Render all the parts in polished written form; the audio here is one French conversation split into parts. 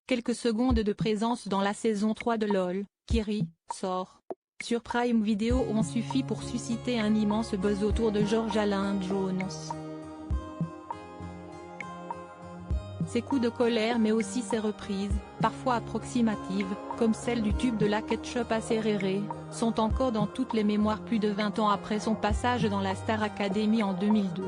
quelques secondes de présence dans la saison 3 de LOL, Kiri, sort. Sur Prime Video ont suffi pour susciter un immense buzz autour de George Alain Jones. Ses coups de colère mais aussi ses reprises, parfois approximatives, comme celle du tube de la ketchup à Serréré, sont encore dans toutes les mémoires plus de 20 ans après son passage dans la Star Academy en 2002.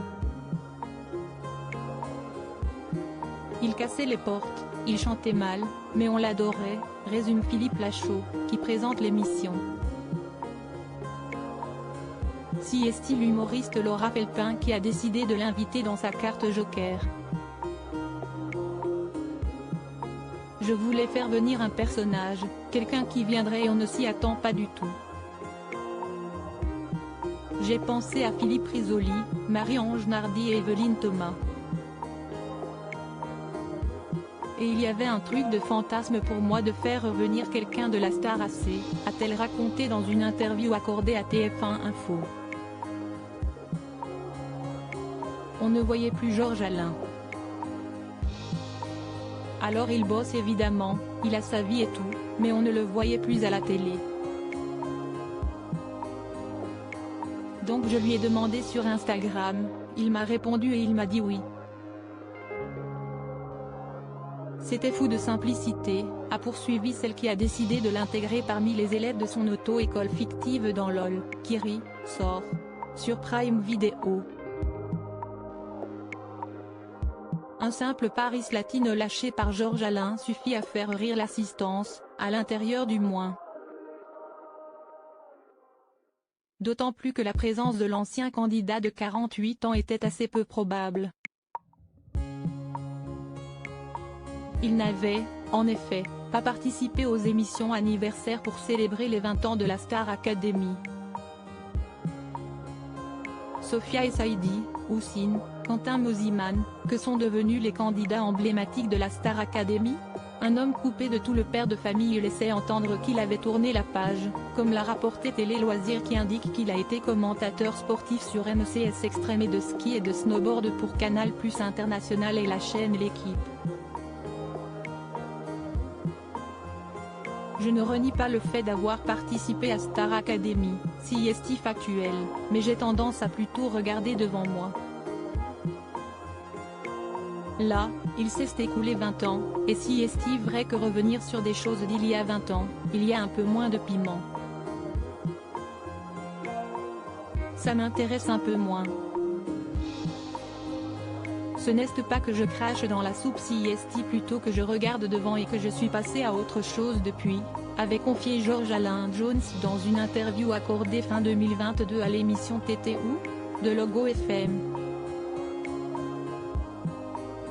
Il cassait les portes, il chantait mal, mais on l'adorait, résume Philippe Lachaud, qui présente l'émission. Si est l'humoriste Laura Felpin qui a décidé de l'inviter dans sa carte Joker. Je voulais faire venir un personnage, quelqu'un qui viendrait et on ne s'y attend pas du tout. J'ai pensé à Philippe Risoli, Marie-Ange Nardi et Evelyne Thomas. Et il y avait un truc de fantasme pour moi de faire revenir quelqu'un de la Star AC, a-t-elle raconté dans une interview accordée à TF1 Info. On ne voyait plus George Alain. Alors il bosse évidemment, il a sa vie et tout, mais on ne le voyait plus à la télé. Donc je lui ai demandé sur Instagram, il m'a répondu et il m'a dit oui. C'était fou de simplicité, a poursuivi celle qui a décidé de l'intégrer parmi les élèves de son auto-école fictive dans LOL, Kiri, sort. Sur Prime Video. Un simple Paris latino lâché par George Alain suffit à faire rire l'assistance, à l'intérieur du moins. D'autant plus que la présence de l'ancien candidat de 48 ans était assez peu probable. Il n'avait, en effet, pas participé aux émissions anniversaires pour célébrer les 20 ans de la Star Academy. Sophia et Saïdi, Houssine, Quentin Mosiman, que sont devenus les candidats emblématiques de la Star Academy? Un homme coupé de tout le père de famille laissait entendre qu'il avait tourné la page, comme l'a rapporté Télé Loisirs qui indique qu'il a été commentateur sportif sur MCS Extrême et de ski et de snowboard pour Canal+ International et la chaîne L'Équipe. Je ne renie pas le fait d'avoir participé à Star Academy, si est factuel, mais j'ai tendance à plutôt regarder devant moi. Là, il s'est écoulé 20 ans, et si est vrai que revenir sur des choses d'il y a 20 ans, il y a un peu moins de piment. Ça m'intéresse un peu moins. Ce n'est pas que je crache dans la soupe si est plutôt que je regarde devant et que je suis passé à autre chose depuis, avait confié George Alain Jones dans une interview accordée fin 2022 à l'émission TTU de Logo FM.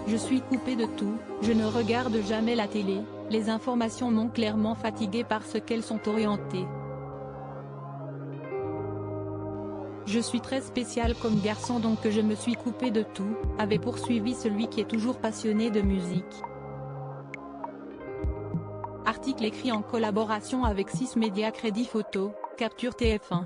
Je suis coupé de tout, je ne regarde jamais la télé, les informations m'ont clairement fatigué parce qu'elles sont orientées. Je suis très spécial comme garçon donc je me suis coupé de tout, avait poursuivi celui qui est toujours passionné de musique. Article écrit en collaboration avec 6 médias Crédit Photo, Capture TF1.